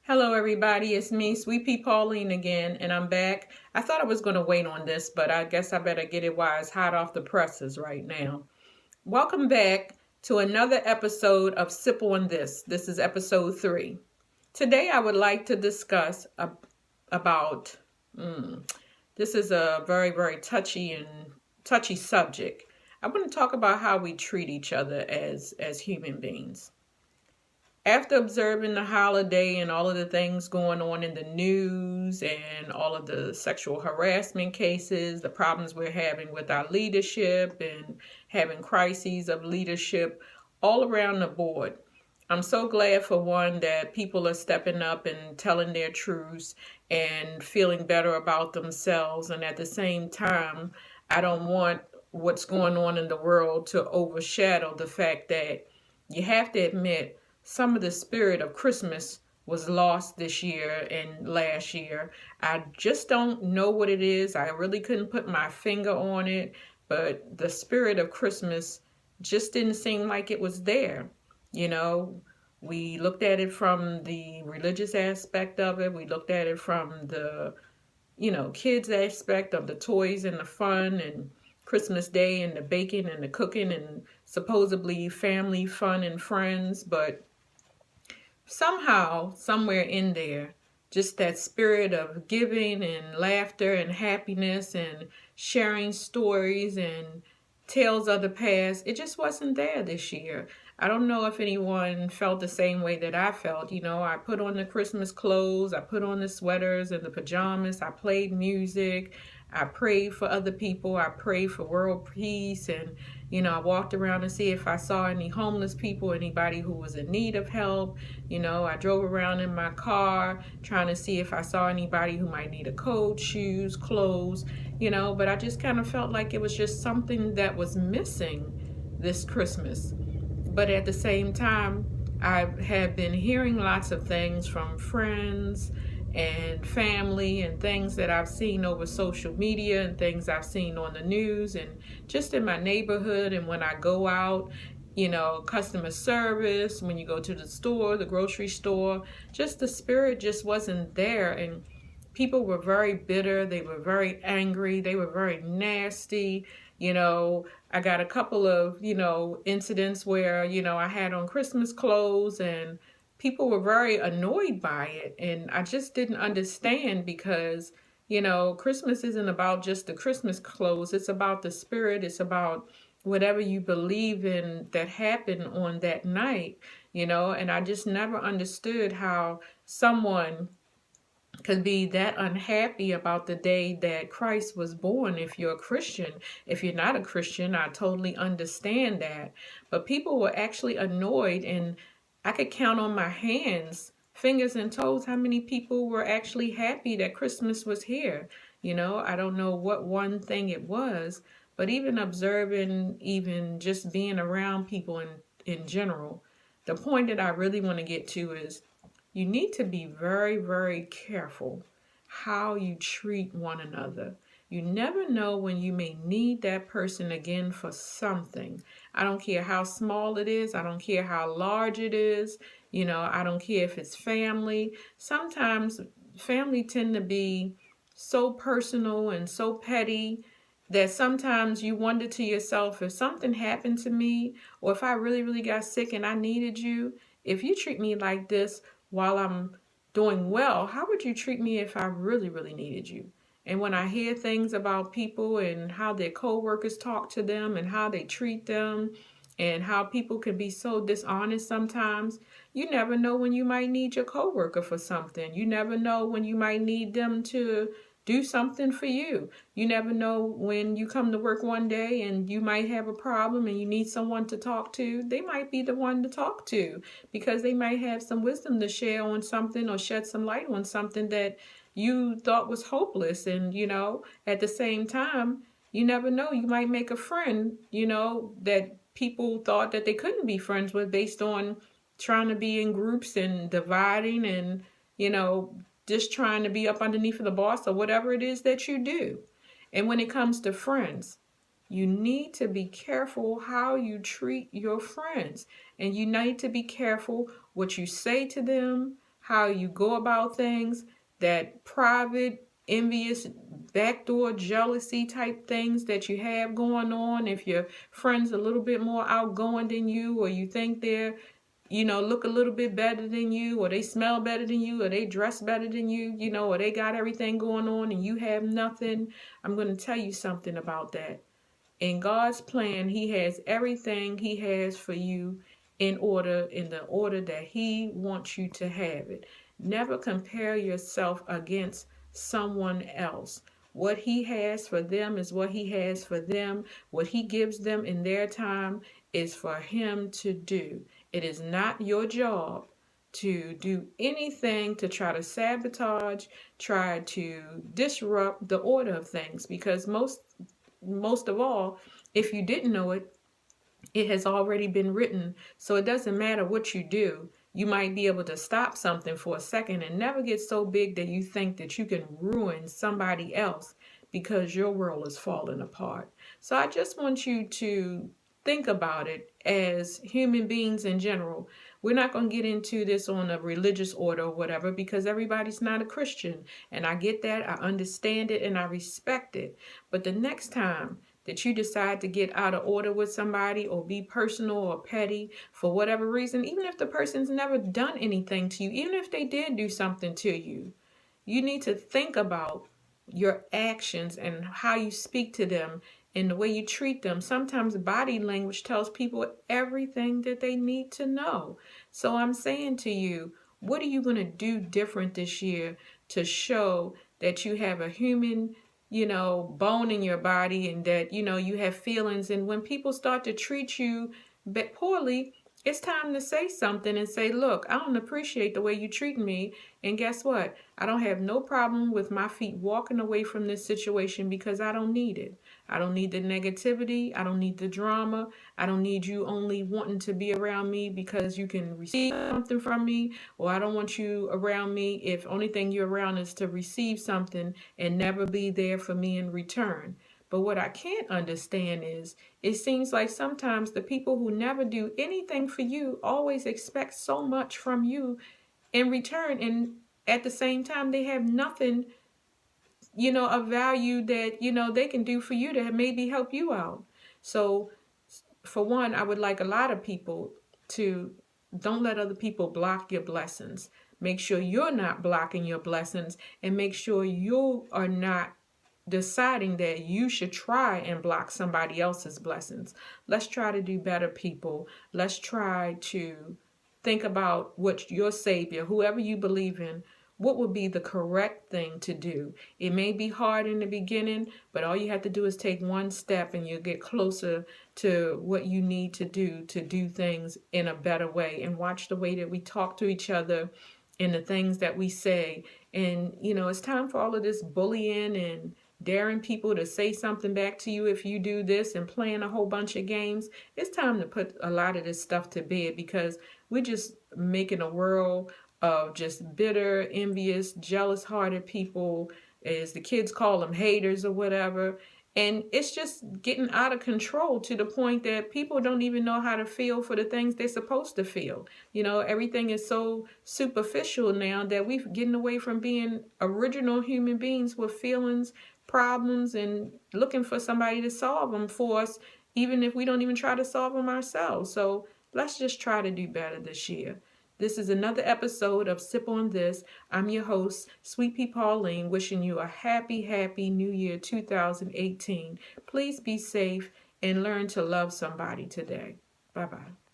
Hello, everybody. It's me, Sweet Pea Pauline again, and I'm back. I thought I was going to wait on this, but I guess I better get it while it's hot off the presses right now. Welcome back to another episode of Sip on This. This is episode 3. Today, I would like to discuss about. This is a very, very touchy subject. I want to talk about how we treat each other as human beings. After observing the holiday and all of the things going on in the news and all of the sexual harassment cases, the problems we're having with our leadership and having crises of leadership all around the board, I'm so glad for one that people are stepping up and telling their truths and feeling better about themselves. And at the same time, I don't want what's going on in the world to overshadow the fact that you have to admit some of the spirit of Christmas was lost this year and last year. I just don't know what it is. I really couldn't put my finger on it, but the spirit of Christmas just didn't seem like it was there. You know, we looked at it from the religious aspect of it. We looked at it from the, kids aspect of the toys and the fun and Christmas Day and the baking and the cooking and supposedly family fun and friends. But somehow, somewhere in there, just that spirit of giving and laughter and happiness and sharing stories and tales of the past, it just wasn't there this year. I don't know if anyone felt the same way that I felt. I put on the Christmas clothes, I put on the sweaters and the pajamas, I played music, I prayed for other people, I prayed for world peace, and I walked around to see if I saw any homeless people, anybody who was in need of help. I drove around in my car trying to see if I saw anybody who might need a coat, shoes, clothes, but I just kind of felt like it was just something that was missing this Christmas. But at the same time, I have been hearing lots of things from friends and family and things that I've seen over social media and things I've seen on the news and just in my neighborhood and when I go out, customer service, when you go to the store, the grocery store, just the spirit just wasn't there. And people were very bitter, they were very angry, they were very nasty. I got a couple of, incidents where, I had on Christmas clothes and people were very annoyed by it. And I just didn't understand because, Christmas isn't about just the Christmas clothes. It's about the spirit. It's about whatever you believe in that happened on that night, and I just never understood how someone could be that unhappy about the day that Christ was born if you're a Christian. If you're not a Christian, I totally understand that. But people were actually annoyed, and I could count on my hands, fingers and toes, how many people were actually happy that Christmas was here. I don't know what one thing it was, but even observing, even just being around people in general, the point that I really want to get to is you need to be very, very careful how you treat one another. You never know when you may need that person again for something. I don't care how small it is. I don't care how large it is. I don't care if it's family. Sometimes family tend to be so personal and so petty that sometimes you wonder to yourself, if something happened to me or if I really, really got sick and I needed you, if you treat me like this while I'm doing well, how would you treat me if I really, really needed you? And when I hear things about people and how their coworkers talk to them and how they treat them and how people can be so dishonest sometimes, you never know when you might need your coworker for something. You never know when you might need them to do something for you. You never know when you come to work one day and you might have a problem and you need someone to talk to. They might be the one to talk to because they might have some wisdom to share on something or shed some light on something that you thought was hopeless. And, at the same time, you never know. You might make a friend, that people thought that they couldn't be friends with based on trying to be in groups and dividing and, just trying to be up underneath of the boss or whatever it is that you do. And when it comes to friends, you need to be careful how you treat your friends. And you need to be careful what you say to them, how you go about things, that private, envious, backdoor jealousy type things that you have going on. If your friend's a little bit more outgoing than you, or you think they're, look a little bit better than you, or they smell better than you, or they dress better than you, or they got everything going on and you have nothing. I'm going to tell you something about that. In God's plan, He has everything He has for you in the order that He wants you to have it. Never compare yourself against someone else. What He has for them is what He has for them. What He gives them in their time is for Him to do. It is not your job to do anything to try to sabotage, try to disrupt the order of things, because most of all, if you didn't know it, it has already been written. So it doesn't matter what you do. You might be able to stop something for a second and never get so big that you think that you can ruin somebody else because your world is falling apart. So I just want you to think about it as human beings in general. We're not going to get into this on a religious order or whatever, because everybody's not a Christian. And I get that. I understand it and I respect it. But the next time that you decide to get out of order with somebody or be personal or petty for whatever reason, even if the person's never done anything to you, even if they did do something to you, you need to think about your actions and how you speak to them and the way you treat them. Sometimes body language tells people everything that they need to know. So I'm saying to you, what are you going to do different this year to show that you have a human, bone in your body, and that, you have feelings? And when people start to treat you poorly, it's time to say something and say, look, I don't appreciate the way you treat me. And guess what? I don't have no problem with my feet walking away from this situation, because I don't need it. I don't need the negativity. I don't need the drama. I don't need you only wanting to be around me because you can receive something from me. Or I don't want you around me if only thing you're around is to receive something and never be there for me in return. But what I can't understand is, it seems like sometimes the people who never do anything for you always expect so much from you in return. And at the same time, they have nothing, of value that, they can do for you to maybe help you out. So for one, I would like a lot of people to don't let other people block your blessings. Make sure you're not blocking your blessings, and make sure you are not deciding that you should try and block somebody else's blessings. Let's try to do better, people. Let's try to think about what your Savior, whoever you believe in, what would be the correct thing to do. It may be hard in the beginning, but all you have to do is take one step and you'll get closer to what you need to do things in a better way. And watch the way that we talk to each other and the things that we say. And, it's time for all of this bullying and daring people to say something back to you if you do this, and playing a whole bunch of games. It's time to put a lot of this stuff to bed, because we're just making a world of just bitter, envious, jealous-hearted people, as the kids call them, haters or whatever. And it's just getting out of control to the point that people don't even know how to feel for the things they're supposed to feel. Everything is so superficial now that we're getting away from being original human beings with feelings, problems, and looking for somebody to solve them for us, even if we don't even try to solve them ourselves. So let's just try to do better this year. This is another episode of Sip on This. I'm your host, Sweet Pea Pauline, wishing you a happy, happy New Year 2018. Please be safe and learn to love somebody today. Bye-bye.